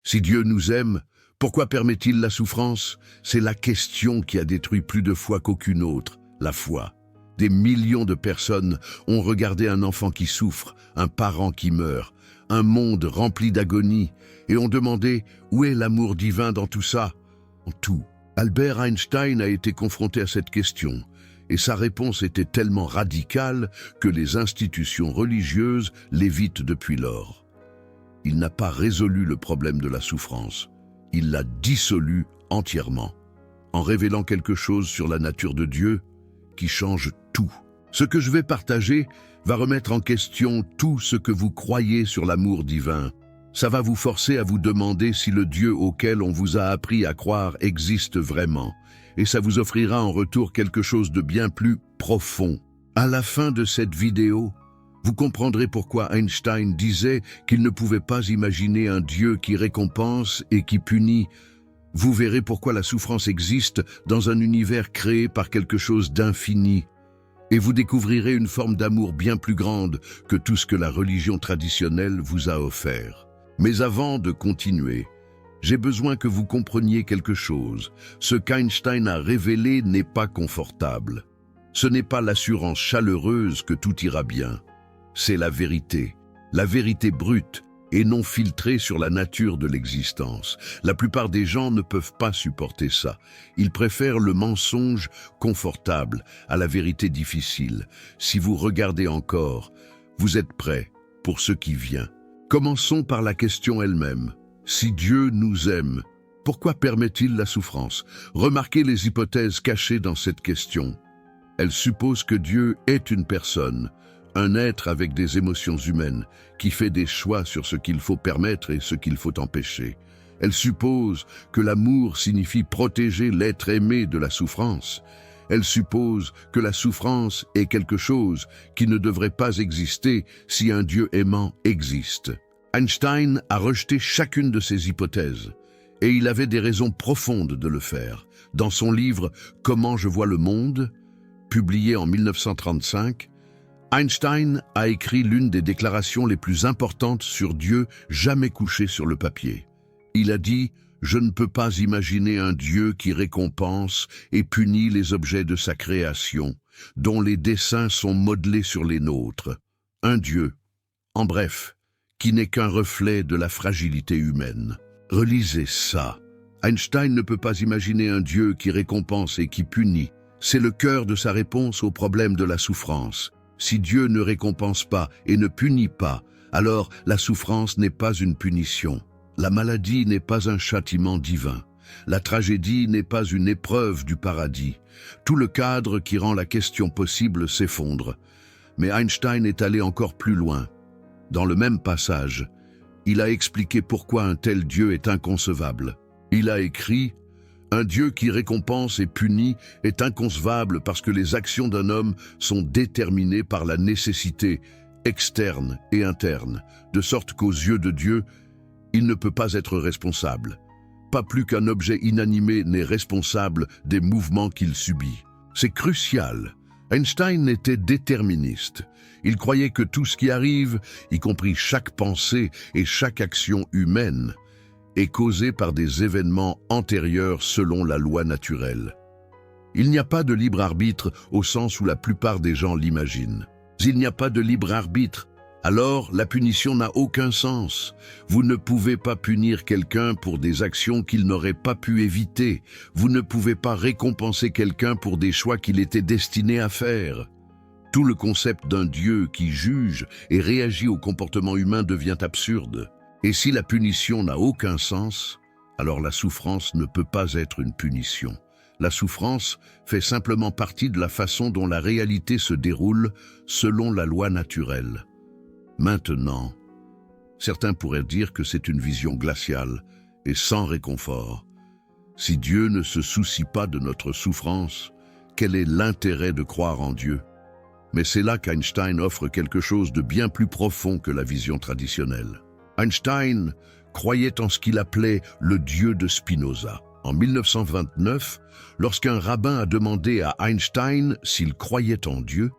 Si Dieu nous aime, pourquoi permet-il la souffrance? C'est la question qui a détruit plus de foi qu'aucune autre, la foi. Des millions de personnes ont regardé un enfant qui souffre, un parent qui meurt, un monde rempli d'agonie, et ont demandé où est l'amour divin dans tout ça? En tout. Albert Einstein a été confronté à cette question, et sa réponse était tellement radicale que les institutions religieuses l'évitent depuis lors. Il n'a pas résolu le problème de la souffrance, il l'a dissolu entièrement, en révélant quelque chose sur la nature de Dieu qui change tout. Ce que je vais partager va remettre en question tout ce que vous croyez sur l'amour divin. Ça va vous forcer à vous demander si le Dieu auquel on vous a appris à croire existe vraiment, et ça vous offrira en retour quelque chose de bien plus profond. À la fin de cette vidéo, vous comprendrez pourquoi Einstein disait qu'il ne pouvait pas imaginer un Dieu qui récompense et qui punit. Vous verrez pourquoi la souffrance existe dans un univers créé par quelque chose d'infini. Et vous découvrirez une forme d'amour bien plus grande que tout ce que la religion traditionnelle vous a offert. Mais avant de continuer, j'ai besoin que vous compreniez quelque chose. Ce qu'Einstein a révélé n'est pas confortable. Ce n'est pas l'assurance chaleureuse que tout ira bien. C'est la vérité brute et non filtrée sur la nature de l'existence. La plupart des gens ne peuvent pas supporter ça. Ils préfèrent le mensonge confortable à la vérité difficile. Si vous regardez encore, vous êtes prêts pour ce qui vient. Commençons par la question elle-même. Si Dieu nous aime, pourquoi permet-il la souffrance? Remarquez les hypothèses cachées dans cette question. Elle suppose que Dieu est une personne, un être avec des émotions humaines, qui fait des choix sur ce qu'il faut permettre et ce qu'il faut empêcher. Elle suppose que l'amour signifie protéger l'être aimé de la souffrance. Elle suppose que la souffrance est quelque chose qui ne devrait pas exister si un Dieu aimant existe. Einstein a rejeté chacune de ces hypothèses, et il avait des raisons profondes de le faire. Dans son livre « Comment je vois le monde », publié en 1935, Einstein a écrit l'une des déclarations les plus importantes sur Dieu jamais couchée sur le papier. Il a dit « Je ne peux pas imaginer un Dieu qui récompense et punit les objets de sa création, dont les dessins sont modelés sur les nôtres. Un Dieu, en bref, qui n'est qu'un reflet de la fragilité humaine. » Relisez ça. Einstein ne peut pas imaginer un Dieu qui récompense et qui punit. C'est le cœur de sa réponse au problème de la souffrance. Si Dieu ne récompense pas et ne punit pas, alors la souffrance n'est pas une punition. La maladie n'est pas un châtiment divin. La tragédie n'est pas une épreuve du paradis. Tout le cadre qui rend la question possible s'effondre. Mais Einstein est allé encore plus loin. Dans le même passage, il a expliqué pourquoi un tel Dieu est inconcevable. Il a écrit « Un Dieu qui récompense et punit est inconcevable parce que les actions d'un homme sont déterminées par la nécessité externe et interne, de sorte qu'aux yeux de Dieu, il ne peut pas être responsable. Pas plus qu'un objet inanimé n'est responsable des mouvements qu'il subit. » C'est crucial. Einstein était déterministe. Il croyait que tout ce qui arrive, y compris chaque pensée et chaque action humaine, est causé par des événements antérieurs selon la loi naturelle. Il n'y a pas de libre arbitre au sens où la plupart des gens l'imaginent. S'il n'y a pas de libre arbitre, alors la punition n'a aucun sens. Vous ne pouvez pas punir quelqu'un pour des actions qu'il n'aurait pas pu éviter. Vous ne pouvez pas récompenser quelqu'un pour des choix qu'il était destiné à faire. Tout le concept d'un Dieu qui juge et réagit au comportement humain devient absurde. Et si la punition n'a aucun sens, alors la souffrance ne peut pas être une punition. La souffrance fait simplement partie de la façon dont la réalité se déroule selon la loi naturelle. Maintenant, certains pourraient dire que c'est une vision glaciale et sans réconfort. Si Dieu ne se soucie pas de notre souffrance, quel est l'intérêt de croire en Dieu? Mais c'est là qu'Einstein offre quelque chose de bien plus profond que la vision traditionnelle. Einstein croyait en ce qu'il appelait le Dieu de Spinoza. En 1929, lorsqu'un rabbin a demandé à Einstein s'il croyait en Dieu,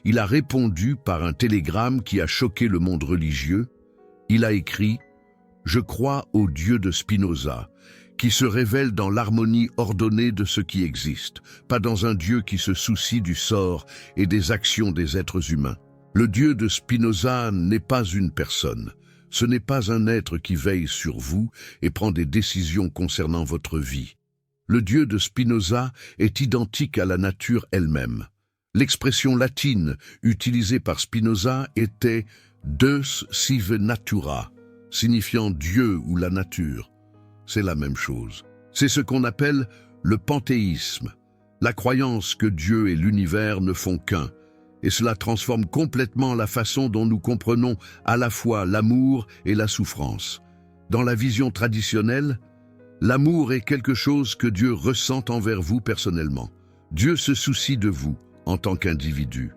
il a répondu par un télégramme qui a choqué le monde religieux. Il a écrit « Je crois au Dieu de Spinoza, qui se révèle dans l'harmonie ordonnée de ce qui existe, pas dans un Dieu qui se soucie du sort et des actions des êtres humains. Le Dieu de Spinoza n'est pas une personne. Ce n'est pas un être qui veille sur vous et prend des décisions concernant votre vie. Le Dieu de Spinoza est identique à la nature elle-même. L'expression latine utilisée par Spinoza était « deus sive natura », signifiant Dieu ou la nature. C'est la même chose. C'est ce qu'on appelle le panthéisme, la croyance que Dieu et l'univers ne font qu'un, et cela transforme complètement la façon dont nous comprenons à la fois l'amour et la souffrance. Dans la vision traditionnelle, l'amour est quelque chose que Dieu ressent envers vous personnellement. Dieu se soucie de vous en tant qu'individu.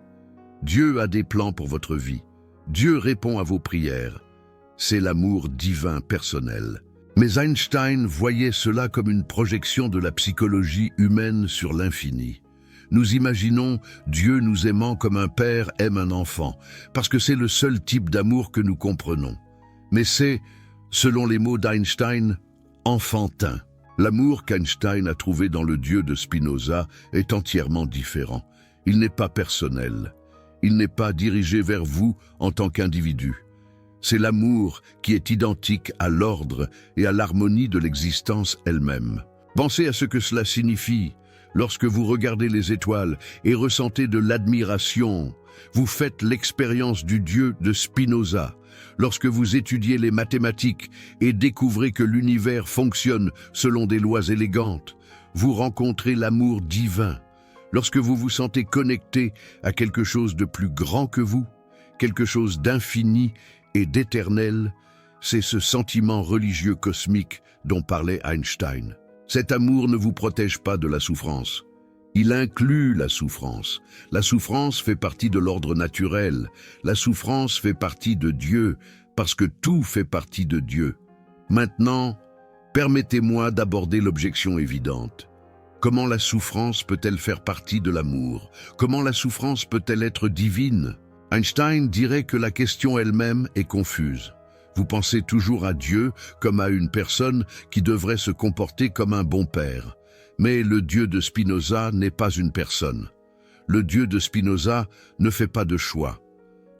Dieu a des plans pour votre vie. Dieu répond à vos prières. C'est l'amour divin personnel. Mais Einstein voyait cela comme une projection de la psychologie humaine sur l'infini. Nous imaginons Dieu nous aimant comme un père aime un enfant, parce que c'est le seul type d'amour que nous comprenons. Mais c'est, selon les mots d'Einstein, enfantin. L'amour qu'Einstein a trouvé dans le Dieu de Spinoza est entièrement différent. Il n'est pas personnel. Il n'est pas dirigé vers vous en tant qu'individu. C'est l'amour qui est identique à l'ordre et à l'harmonie de l'existence elle-même. Pensez à ce que cela signifie. Lorsque vous regardez les étoiles et ressentez de l'admiration, vous faites l'expérience du Dieu de Spinoza. Lorsque vous étudiez les mathématiques et découvrez que l'univers fonctionne selon des lois élégantes, vous rencontrez l'amour divin. Lorsque vous vous sentez connecté à quelque chose de plus grand que vous, quelque chose d'infini et d'éternel, c'est ce sentiment religieux cosmique dont parlait Einstein. Cet amour ne vous protège pas de la souffrance. Il inclut la souffrance. La souffrance fait partie de l'ordre naturel. La souffrance fait partie de Dieu, parce que tout fait partie de Dieu. Maintenant, permettez-moi d'aborder l'objection évidente. Comment la souffrance peut-elle faire partie de l'amour? Comment la souffrance peut-elle être divine? Einstein dirait que la question elle-même est confuse. Vous pensez toujours à Dieu comme à une personne qui devrait se comporter comme un bon père. Mais le Dieu de Spinoza n'est pas une personne. Le Dieu de Spinoza ne fait pas de choix.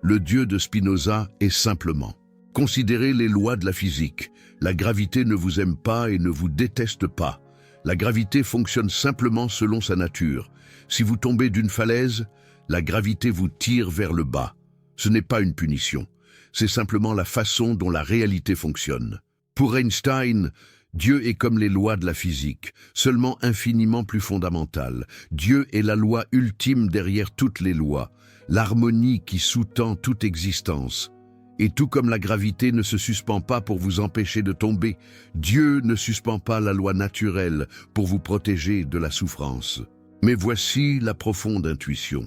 Le Dieu de Spinoza est simplement. Considérez les lois de la physique. La gravité ne vous aime pas et ne vous déteste pas. La gravité fonctionne simplement selon sa nature. Si vous tombez d'une falaise, la gravité vous tire vers le bas. Ce n'est pas une punition. C'est simplement la façon dont la réalité fonctionne. Pour Einstein, Dieu est comme les lois de la physique, seulement infiniment plus fondamentales. Dieu est la loi ultime derrière toutes les lois, l'harmonie qui sous-tend toute existence. Et tout comme la gravité ne se suspend pas pour vous empêcher de tomber, Dieu ne suspend pas la loi naturelle pour vous protéger de la souffrance. Mais voici la profonde intuition.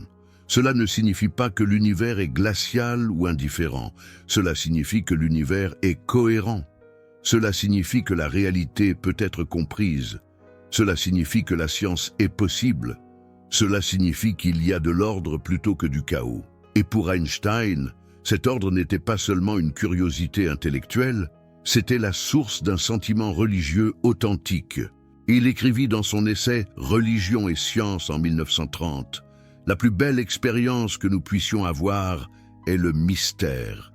Cela ne signifie pas que l'univers est glacial ou indifférent. Cela signifie que l'univers est cohérent. Cela signifie que la réalité peut être comprise. Cela signifie que la science est possible. Cela signifie qu'il y a de l'ordre plutôt que du chaos. Et pour Einstein, cet ordre n'était pas seulement une curiosité intellectuelle, c'était la source d'un sentiment religieux authentique. Il écrivit dans son essai « Religion et science » en 1930 : « La plus belle expérience que nous puissions avoir est le mystère.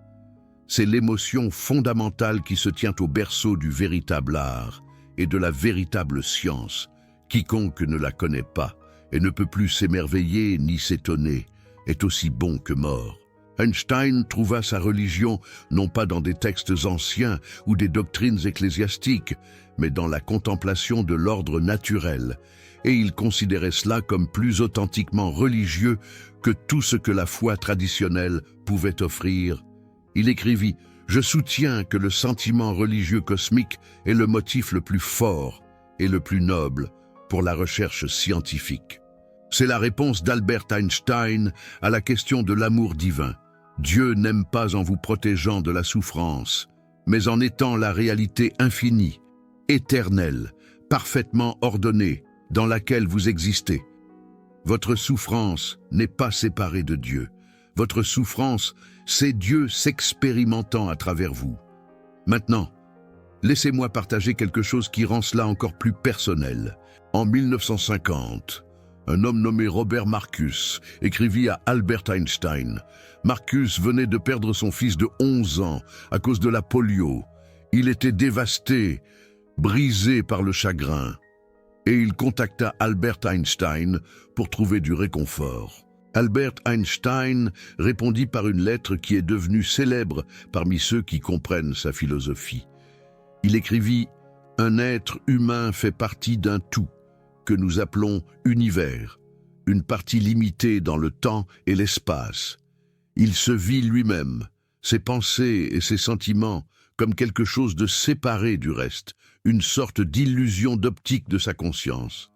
C'est l'émotion fondamentale qui se tient au berceau du véritable art et de la véritable science. Quiconque ne la connaît pas et ne peut plus s'émerveiller ni s'étonner est aussi bon que mort. » Einstein trouva sa religion non pas dans des textes anciens ou des doctrines ecclésiastiques, mais dans la contemplation de l'ordre naturel, et il considérait cela comme plus authentiquement religieux que tout ce que la foi traditionnelle pouvait offrir. Il écrivit « Je soutiens que le sentiment religieux cosmique est le motif le plus fort et le plus noble pour la recherche scientifique. » C'est la réponse d'Albert Einstein à la question de l'amour divin. Dieu n'aime pas en vous protégeant de la souffrance, mais en étant la réalité infinie, éternelle, parfaitement ordonnée, dans laquelle vous existez. Votre souffrance n'est pas séparée de Dieu. Votre souffrance, c'est Dieu s'expérimentant à travers vous. Maintenant, Laissez-moi partager quelque chose qui rend cela encore plus personnel. En 1950, un homme nommé Robert Marcus écrivit à Albert Einstein. Marcus venait de perdre son fils de 11 ans à cause de la polio. Il était dévasté, brisé par le chagrin. Et il contacta Albert Einstein pour trouver du réconfort. Albert Einstein répondit par une lettre qui est devenue célèbre parmi ceux qui comprennent sa philosophie. Il écrivit « Un être humain fait partie d'un tout, que nous appelons univers, une partie limitée dans le temps et l'espace. Il se vit lui-même, ses pensées et ses sentiments, comme quelque chose de séparé du reste, une sorte d'illusion d'optique de sa conscience.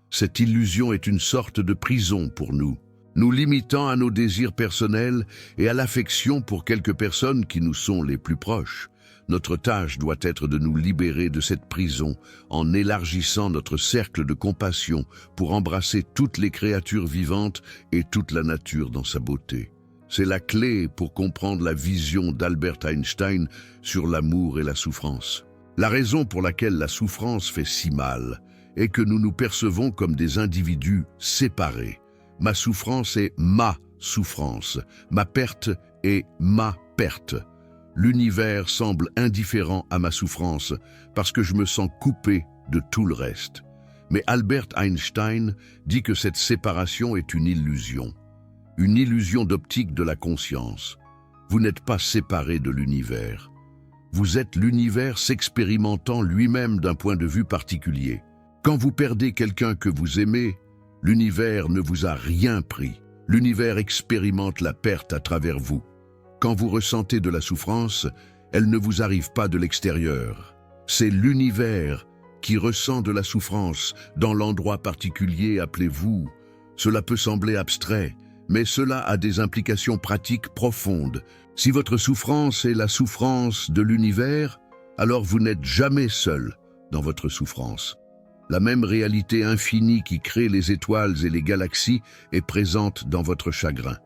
Cette illusion est une sorte de prison pour nous, nous limitant à nos désirs personnels et à l'affection pour quelques personnes qui nous sont les plus proches. Notre tâche doit être de nous libérer de cette prison en élargissant notre cercle de compassion pour embrasser toutes les créatures vivantes et toute la nature dans sa beauté. C'est la clé pour comprendre la vision d'Albert Einstein sur l'amour et la souffrance. La raison pour laquelle la souffrance fait si mal est que nous nous percevons comme des individus séparés. Ma souffrance est ma souffrance, ma perte est ma perte. L'univers semble indifférent à ma souffrance parce que je me sens coupé de tout le reste. Mais Albert Einstein dit que cette séparation est une illusion d'optique de la conscience. Vous n'êtes pas séparé de l'univers. Vous êtes l'univers s'expérimentant lui-même d'un point de vue particulier. Quand vous perdez quelqu'un que vous aimez, l'univers ne vous a rien pris. L'univers expérimente la perte à travers vous. Quand vous ressentez de la souffrance, elle ne vous arrive pas de l'extérieur. C'est l'univers qui ressent de la souffrance dans l'endroit particulier appelé vous. Cela peut sembler abstrait, mais cela a des implications pratiques profondes. Si votre souffrance est la souffrance de l'univers, alors vous n'êtes jamais seul dans votre souffrance. La même réalité infinie qui crée les étoiles et les galaxies est présente dans votre chagrin.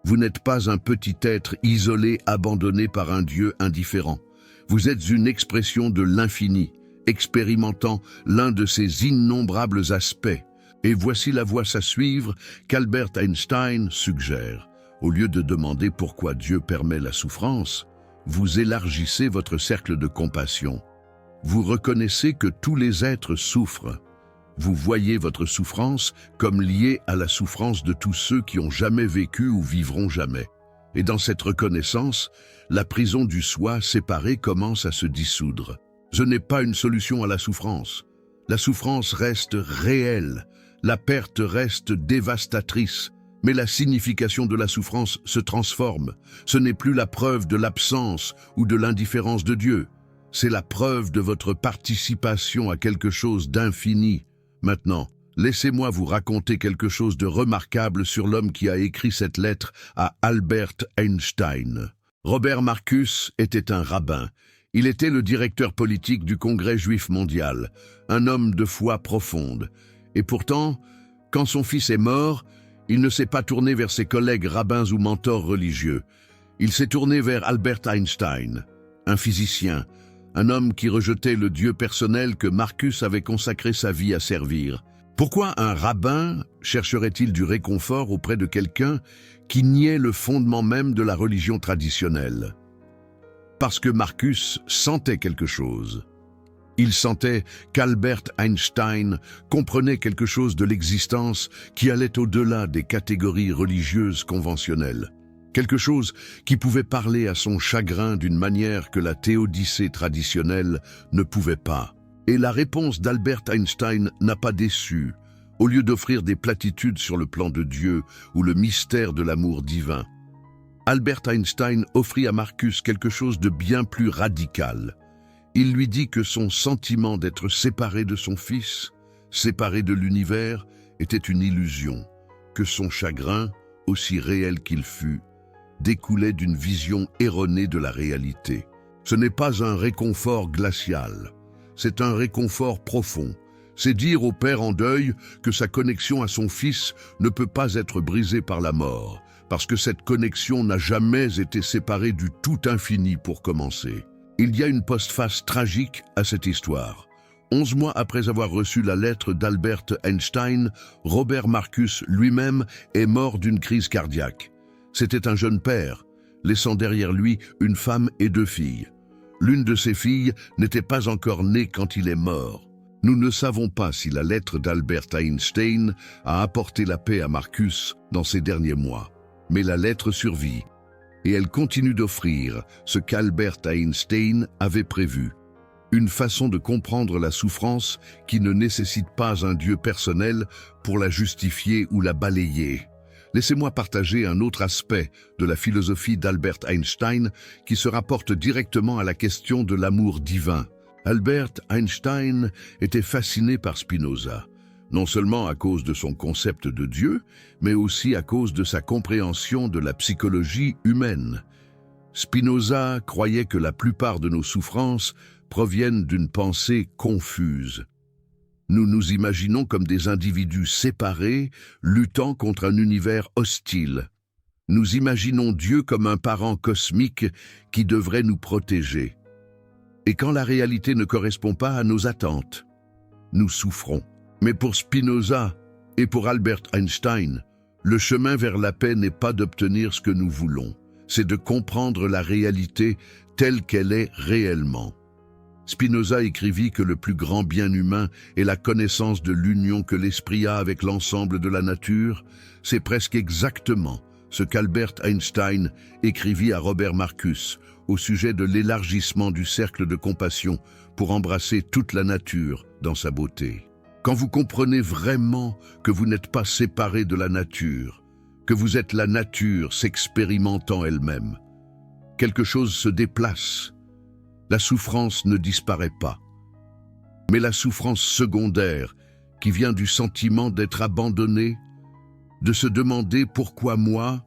Vous n'êtes pas un petit être isolé, abandonné par un Dieu indifférent. Vous êtes une expression de l'infini, expérimentant l'un de ses innombrables aspects. Et voici la voie à suivre qu'Albert Einstein suggère. Au lieu de demander pourquoi Dieu permet la souffrance, vous élargissez votre cercle de compassion. Vous reconnaissez que tous les êtres souffrent. Vous voyez votre souffrance comme liée à la souffrance de tous ceux qui ont jamais vécu ou vivront jamais. Et dans cette reconnaissance, la prison du soi séparé commence à se dissoudre. Ce n'est pas une solution à la souffrance. La souffrance reste réelle, la perte reste dévastatrice, mais la signification de la souffrance se transforme. Ce n'est plus la preuve de l'absence ou de l'indifférence de Dieu. C'est la preuve de votre participation à quelque chose d'infini. Maintenant, laissez-moi vous raconter quelque chose de remarquable sur l'homme qui a écrit cette lettre à Albert Einstein. Robert Marcus était un rabbin. Il était le directeur politique du Congrès juif mondial, un homme de foi profonde. Et pourtant, quand son fils est mort, il ne s'est pas tourné vers ses collègues rabbins ou mentors religieux. Il s'est tourné vers Albert Einstein, un physicien, un homme qui rejetait le Dieu personnel que Marcus avait consacré sa vie à servir. Pourquoi un rabbin chercherait-il du réconfort auprès de quelqu'un qui niait le fondement même de la religion traditionnelle? Parce que Marcus sentait quelque chose. Il sentait qu'Albert Einstein comprenait quelque chose de l'existence qui allait au-delà des catégories religieuses conventionnelles. Quelque chose qui pouvait parler à son chagrin d'une manière que la théodicée traditionnelle ne pouvait pas. Et la réponse d'Albert Einstein n'a pas déçu, au lieu d'offrir des platitudes sur le plan de Dieu ou le mystère de l'amour divin. Albert Einstein offrit à Marcus quelque chose de bien plus radical. Il lui dit que son sentiment d'être séparé de son fils, séparé de l'univers, était une illusion, que son chagrin, aussi réel qu'il fût, découlait d'une vision erronée de la réalité. Ce n'est pas un réconfort glacial, c'est un réconfort profond. C'est dire au père en deuil que sa connexion à son fils ne peut pas être brisée par la mort, parce que cette connexion n'a jamais été séparée du tout infini pour commencer. Il y a une postface tragique à cette histoire. 11 mois après avoir reçu la lettre d'Albert Einstein, Robert Marcus lui-même est mort d'une crise cardiaque. C'était un jeune père, laissant derrière lui une femme et 2 filles. L'une de ses filles n'était pas encore née quand il est mort. Nous ne savons pas si la lettre d'Albert Einstein a apporté la paix à Marcus dans ces derniers mois. Mais la lettre survit, et elle continue d'offrir ce qu'Albert Einstein avait prévu. Une façon de comprendre la souffrance qui ne nécessite pas un Dieu personnel pour la justifier ou la balayer. Laissez-moi partager un autre aspect de la philosophie d'Albert Einstein qui se rapporte directement à la question de l'amour divin. Albert Einstein était fasciné par Spinoza, non seulement à cause de son concept de Dieu, mais aussi à cause de sa compréhension de la psychologie humaine. Spinoza croyait que la plupart de nos souffrances proviennent d'une pensée confuse. Nous nous imaginons comme des individus séparés, luttant contre un univers hostile. Nous imaginons Dieu comme un parent cosmique qui devrait nous protéger. Et quand la réalité ne correspond pas à nos attentes, nous souffrons. Mais pour Spinoza et pour Albert Einstein, le chemin vers la paix n'est pas d'obtenir ce que nous voulons, c'est de comprendre la réalité telle qu'elle est réellement. Spinoza écrivit que le plus grand bien humain est la connaissance de l'union que l'esprit a avec l'ensemble de la nature. C'est presque exactement ce qu'Albert Einstein écrivit à Robert Marcus au sujet de l'élargissement du cercle de compassion pour embrasser toute la nature dans sa beauté. Quand vous comprenez vraiment que vous n'êtes pas séparé de la nature, que vous êtes la nature s'expérimentant elle-même, quelque chose se déplace. La souffrance ne disparaît pas. Mais la souffrance secondaire, qui vient du sentiment d'être abandonné, de se demander pourquoi moi,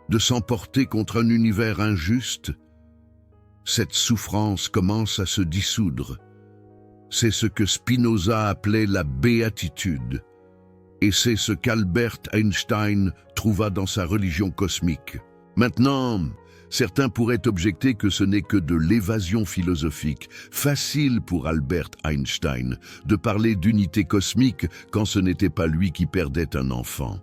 de s'emporter contre un univers injuste, cette souffrance commence à se dissoudre. C'est ce que Spinoza appelait la béatitude, et c'est ce qu'Albert Einstein trouva dans sa religion cosmique. Maintenant, certains pourraient objecter que ce n'est que de l'évasion philosophique, facile pour Albert Einstein de parler d'unité cosmique quand ce n'était pas lui qui perdait un enfant.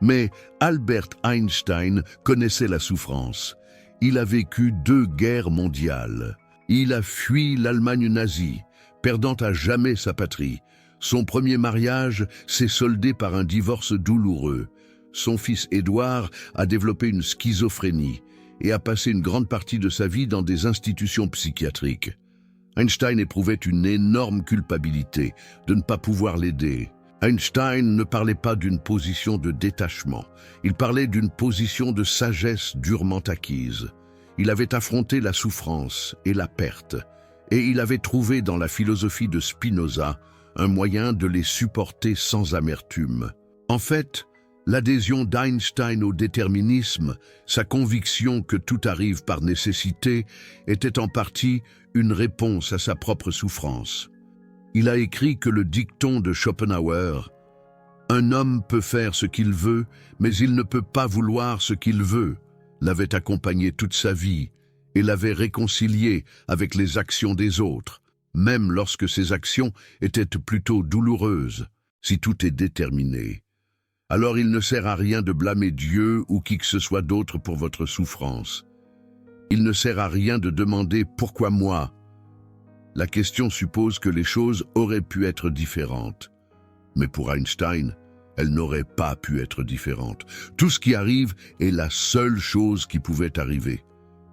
Mais Albert Einstein connaissait la souffrance. Il a vécu 2 guerres mondiales. Il a fui l'Allemagne nazie, perdant à jamais sa patrie. Son premier mariage s'est soldé par un divorce douloureux. Son fils Édouard a développé une schizophrénie et a passé une grande partie de sa vie dans des institutions psychiatriques. Einstein éprouvait une énorme culpabilité de ne pas pouvoir l'aider. Einstein ne parlait pas d'une position de détachement, il parlait d'une position de sagesse durement acquise. Il avait affronté la souffrance et la perte, et il avait trouvé dans la philosophie de Spinoza un moyen de les supporter sans amertume. En fait, l'adhésion d'Einstein au déterminisme, sa conviction que tout arrive par nécessité, était en partie une réponse à sa propre souffrance. Il a écrit que le dicton de Schopenhauer « Un homme peut faire ce qu'il veut, mais il ne peut pas vouloir ce qu'il veut » l'avait accompagné toute sa vie et l'avait réconcilié avec les actions des autres, même lorsque ces actions étaient plutôt douloureuses. Si tout est déterminé, alors il ne sert à rien de blâmer Dieu ou qui que ce soit d'autre pour votre souffrance. Il ne sert à rien de demander « Pourquoi moi ?» La question suppose que les choses auraient pu être différentes. Mais pour Einstein, elles n'auraient pas pu être différentes. Tout ce qui arrive est la seule chose qui pouvait arriver,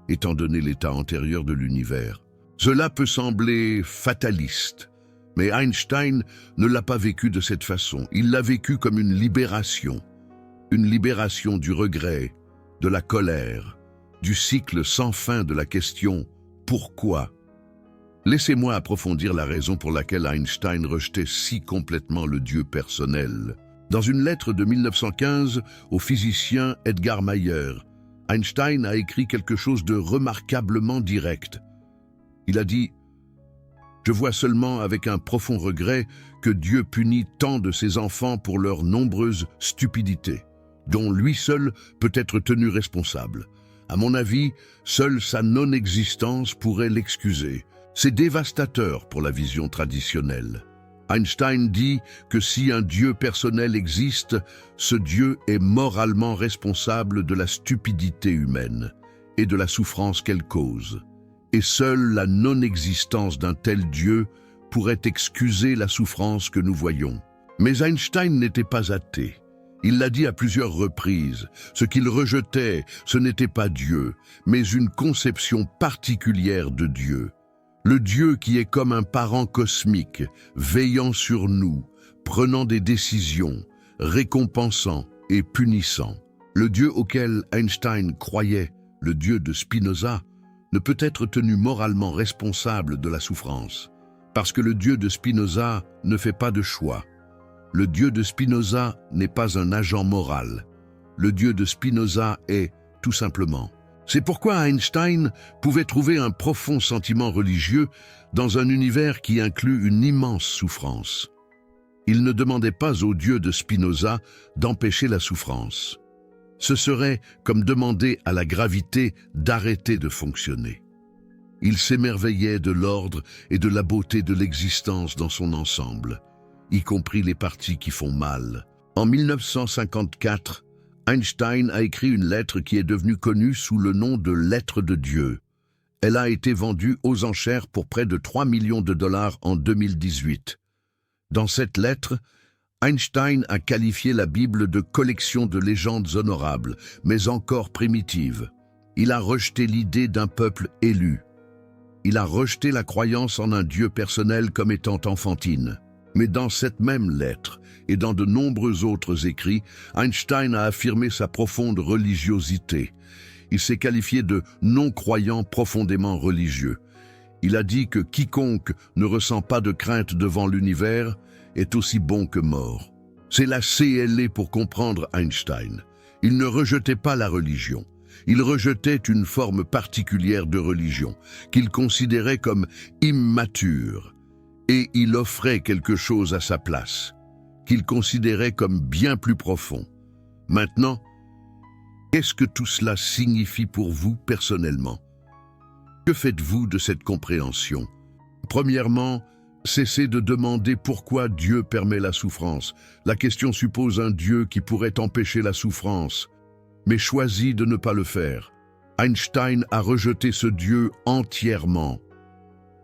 étant donné l'état antérieur de l'univers. Cela peut sembler fataliste, mais Einstein ne l'a pas vécu de cette façon. Il l'a vécu comme une libération du regret, de la colère, du cycle sans fin de la question « Pourquoi ?» Laissez-moi approfondir la raison pour laquelle Einstein rejetait si complètement le Dieu personnel. Dans une lettre de 1915 au physicien Edgar Meyer, Einstein a écrit quelque chose de remarquablement direct. Il a dit « Je vois seulement avec un profond regret que Dieu punit tant de ses enfants pour leurs nombreuses stupidités, dont lui seul peut être tenu responsable. À mon avis, seule sa non-existence pourrait l'excuser. C'est dévastateur pour la vision traditionnelle. Einstein dit que si un Dieu personnel existe, ce Dieu est moralement responsable de la stupidité humaine et de la souffrance qu'elle cause. Et seule la non-existence d'un tel Dieu pourrait excuser la souffrance que nous voyons. Mais Einstein n'était pas athée. Il l'a dit à plusieurs reprises. Ce qu'il rejetait, ce n'était pas Dieu, mais une conception particulière de Dieu. Le Dieu qui est comme un parent cosmique, veillant sur nous, prenant des décisions, récompensant et punissant. Le Dieu auquel Einstein croyait, le Dieu de Spinoza, ne peut être tenu moralement responsable de la souffrance, parce que le Dieu de Spinoza ne fait pas de choix. Le Dieu de Spinoza n'est pas un agent moral. Le Dieu de Spinoza est, tout simplement. C'est pourquoi Einstein pouvait trouver un profond sentiment religieux dans un univers qui inclut une immense souffrance. Il ne demandait pas au Dieu de Spinoza d'empêcher la souffrance. Ce serait comme demander à la gravité d'arrêter de fonctionner. Il s'émerveillait de l'ordre et de la beauté de l'existence dans son ensemble, y compris les parties qui font mal. En 1954, Einstein a écrit une lettre qui est devenue connue sous le nom de Lettre de Dieu. Elle a été vendue aux enchères pour près de 3 millions de dollars en 2018. Dans cette lettre, Einstein a qualifié la Bible de collection de légendes honorables, mais encore primitives. Il a rejeté l'idée d'un peuple élu. Il a rejeté la croyance en un Dieu personnel comme étant enfantine. Mais dans cette même lettre, et dans de nombreux autres écrits, Einstein a affirmé sa profonde religiosité. Il s'est qualifié de non-croyant profondément religieux. Il a dit que quiconque ne ressent pas de crainte devant l'univers est aussi bon que mort. C'est la CLE pour comprendre Einstein. Il ne rejetait pas la religion. Il rejetait une forme particulière de religion, qu'il considérait comme immature. Et il offrait quelque chose à sa place, qu'il considérait comme bien plus profond. Maintenant, qu'est-ce que tout cela signifie pour vous personnellement? Que faites-vous de cette compréhension? Premièrement, cessez de demander pourquoi Dieu permet la souffrance. La question suppose un Dieu qui pourrait empêcher la souffrance, mais choisit de ne pas le faire. Einstein a rejeté ce Dieu entièrement.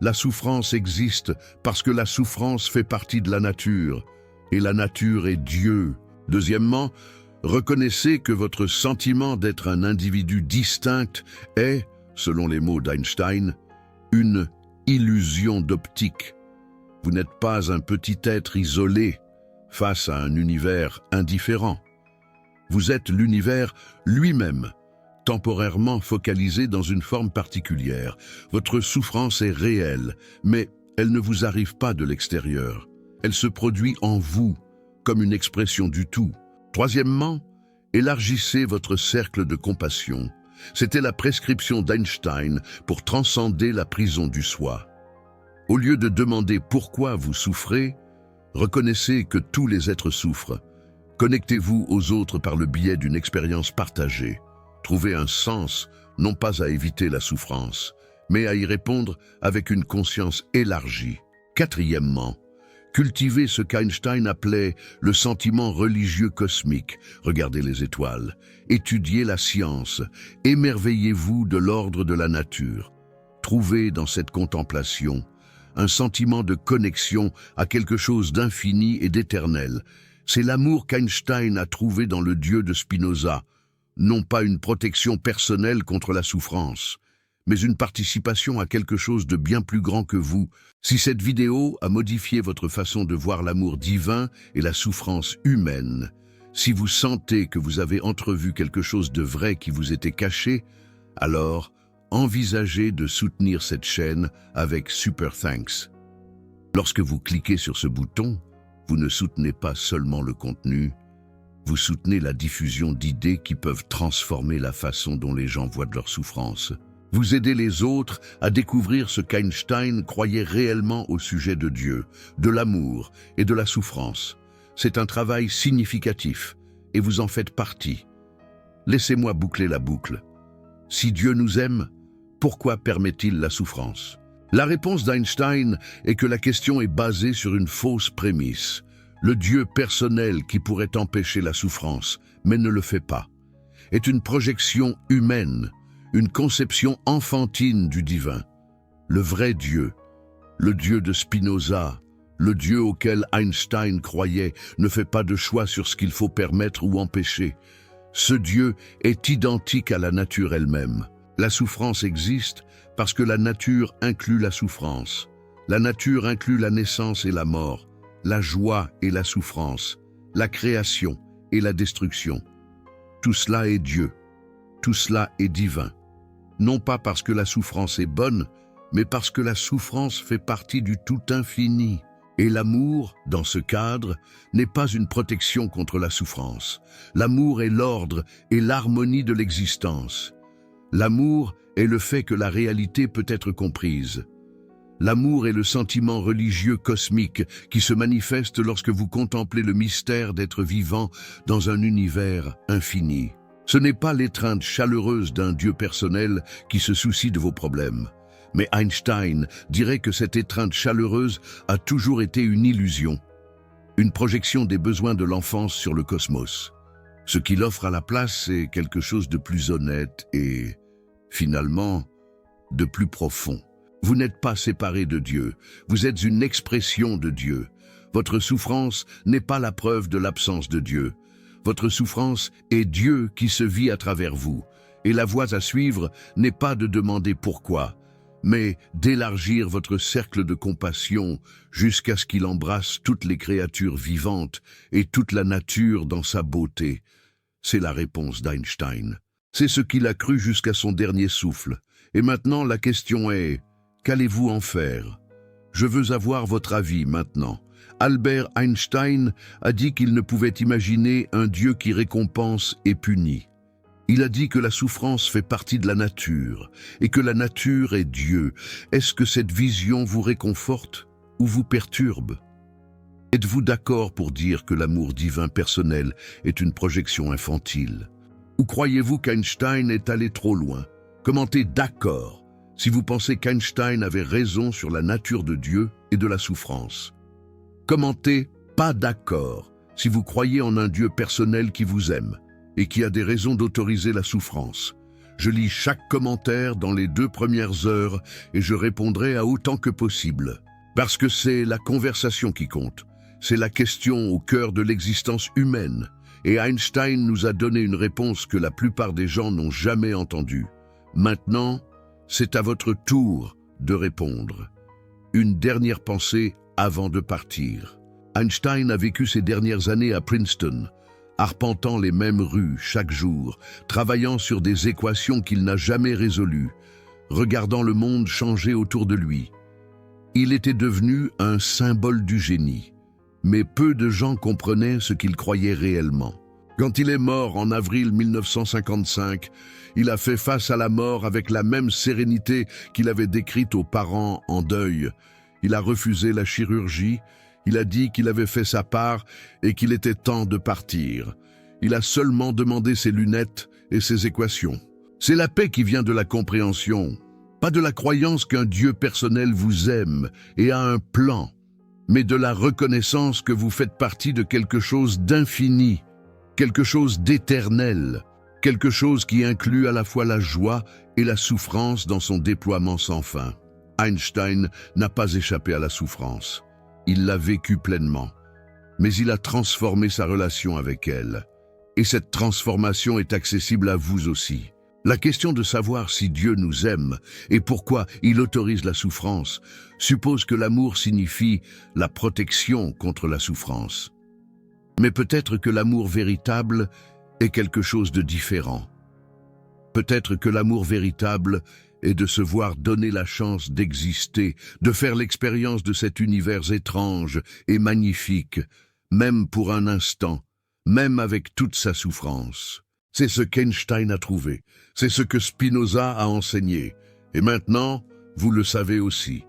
La souffrance existe parce que la souffrance fait partie de la nature, et la nature est Dieu. Deuxièmement, reconnaissez que votre sentiment d'être un individu distinct est, selon les mots d'Einstein, une illusion d'optique. Vous n'êtes pas un petit être isolé face à un univers indifférent. Vous êtes l'univers lui-même, temporairement focalisé dans une forme particulière. Votre souffrance est réelle, mais elle ne vous arrive pas de l'extérieur. Elle se produit en vous, comme une expression du tout. Troisièmement, élargissez votre cercle de compassion. C'était la prescription d'Einstein pour transcender la prison du soi. Au lieu de demander pourquoi vous souffrez, reconnaissez que tous les êtres souffrent. Connectez-vous aux autres par le biais d'une expérience partagée. Trouvez un sens, non pas à éviter la souffrance, mais à y répondre avec une conscience élargie. Quatrièmement, cultivez ce qu'Einstein appelait le sentiment religieux cosmique. Regardez les étoiles, étudiez la science, émerveillez-vous de l'ordre de la nature. Trouvez dans cette contemplation un sentiment de connexion à quelque chose d'infini et d'éternel. C'est l'amour qu'Einstein a trouvé dans le Dieu de Spinoza, non pas une protection personnelle contre la souffrance, mais une participation à quelque chose de bien plus grand que vous. Si cette vidéo a modifié votre façon de voir l'amour divin et la souffrance humaine, si vous sentez que vous avez entrevu quelque chose de vrai qui vous était caché, alors envisagez de soutenir cette chaîne avec Super Thanks. Lorsque vous cliquez sur ce bouton, vous ne soutenez pas seulement le contenu, vous soutenez la diffusion d'idées qui peuvent transformer la façon dont les gens voient de leur souffrance. Vous aidez les autres à découvrir ce qu'Einstein croyait réellement au sujet de Dieu, de l'amour et de la souffrance. C'est un travail significatif et vous en faites partie. Laissez-moi boucler la boucle. si Dieu nous aime, pourquoi permet-il la souffrance? La réponse d'Einstein est que la question est basée sur une fausse prémisse. Le Dieu personnel qui pourrait empêcher la souffrance, mais ne le fait pas, est une projection humaine, une conception enfantine du divin. Le vrai Dieu, le Dieu de Spinoza, le Dieu auquel Einstein croyait, ne fait pas de choix sur ce qu'il faut permettre ou empêcher. Ce Dieu est identique à la nature elle-même. La souffrance existe parce que la nature inclut la souffrance. La nature inclut la naissance et la mort, la joie et la souffrance, la création et la destruction. Tout cela est Dieu. Tout cela est divin. Non pas parce que la souffrance est bonne, mais parce que la souffrance fait partie du tout infini. Et l'amour, dans ce cadre, n'est pas une protection contre la souffrance. L'amour est l'ordre et l'harmonie de l'existence. L'amour est le fait que la réalité peut être comprise. L'amour est le sentiment religieux cosmique qui se manifeste lorsque vous contemplez le mystère d'être vivant dans un univers infini. Ce n'est pas l'étreinte chaleureuse d'un Dieu personnel qui se soucie de vos problèmes. Mais Einstein dirait que cette étreinte chaleureuse a toujours été une illusion, une projection des besoins de l'enfance sur le cosmos. Ce qu'il offre à la place, c'est quelque chose de plus honnête et, finalement, de plus profond. Vous n'êtes pas séparé de Dieu, vous êtes une expression de Dieu. Votre souffrance n'est pas la preuve de l'absence de Dieu. Votre souffrance est Dieu qui se vit à travers vous. Et la voie à suivre n'est pas de demander pourquoi, mais d'élargir votre cercle de compassion jusqu'à ce qu'il embrasse toutes les créatures vivantes et toute la nature dans sa beauté. C'est la réponse d'Einstein. C'est ce qu'il a cru jusqu'à son dernier souffle. Et maintenant, la question est, qu'allez-vous en faire? Je veux avoir votre avis maintenant. Albert Einstein a dit qu'il ne pouvait imaginer un Dieu qui récompense et punit. Il a dit que la souffrance fait partie de la nature et que la nature est Dieu. Est-ce que cette vision vous réconforte ou vous perturbe? Êtes-vous d'accord pour dire que l'amour divin personnel est une projection infantile? Ou croyez-vous qu'Einstein est allé trop loin? Commentez d'accord si vous pensez qu'Einstein avait raison sur la nature de Dieu et de la souffrance. Commentez pas d'accord si vous croyez en un Dieu personnel qui vous aime et qui a des raisons d'autoriser la souffrance. Je lis chaque commentaire dans les 2 premières heures et je répondrai à autant que possible. Parce que c'est la conversation qui compte. C'est la question au cœur de l'existence humaine. Et Einstein nous a donné une réponse que la plupart des gens n'ont jamais entendue. Maintenant, c'est à votre tour de répondre. Une dernière pensée avant de partir. Einstein a vécu ses dernières années à Princeton, arpentant les mêmes rues chaque jour, travaillant sur des équations qu'il n'a jamais résolues, regardant le monde changer autour de lui. Il était devenu un symbole du génie, mais peu de gens comprenaient ce qu'il croyait réellement. Quand il est mort en avril 1955, il a fait face à la mort avec la même sérénité qu'il avait décrite aux parents en deuil. Il a refusé la chirurgie, il a dit qu'il avait fait sa part et qu'il était temps de partir. Il a seulement demandé ses lunettes et ses équations. C'est la paix qui vient de la compréhension, pas de la croyance qu'un Dieu personnel vous aime et a un plan, mais de la reconnaissance que vous faites partie de quelque chose d'infini, quelque chose d'éternel, quelque chose qui inclut à la fois la joie et la souffrance dans son déploiement sans fin. Einstein n'a pas échappé à la souffrance. Il l'a vécue pleinement, mais il a transformé sa relation avec elle. Et cette transformation est accessible à vous aussi. La question de savoir si Dieu nous aime et pourquoi il autorise la souffrance suppose que l'amour signifie la protection contre la souffrance. Mais peut-être que l'amour véritable est quelque chose de différent. Peut-être que l'amour véritable est de se voir donner la chance d'exister, de faire l'expérience de cet univers étrange et magnifique, même pour un instant, même avec toute sa souffrance. C'est ce qu'Einstein a trouvé, c'est ce que Spinoza a enseigné, et maintenant, vous le savez aussi.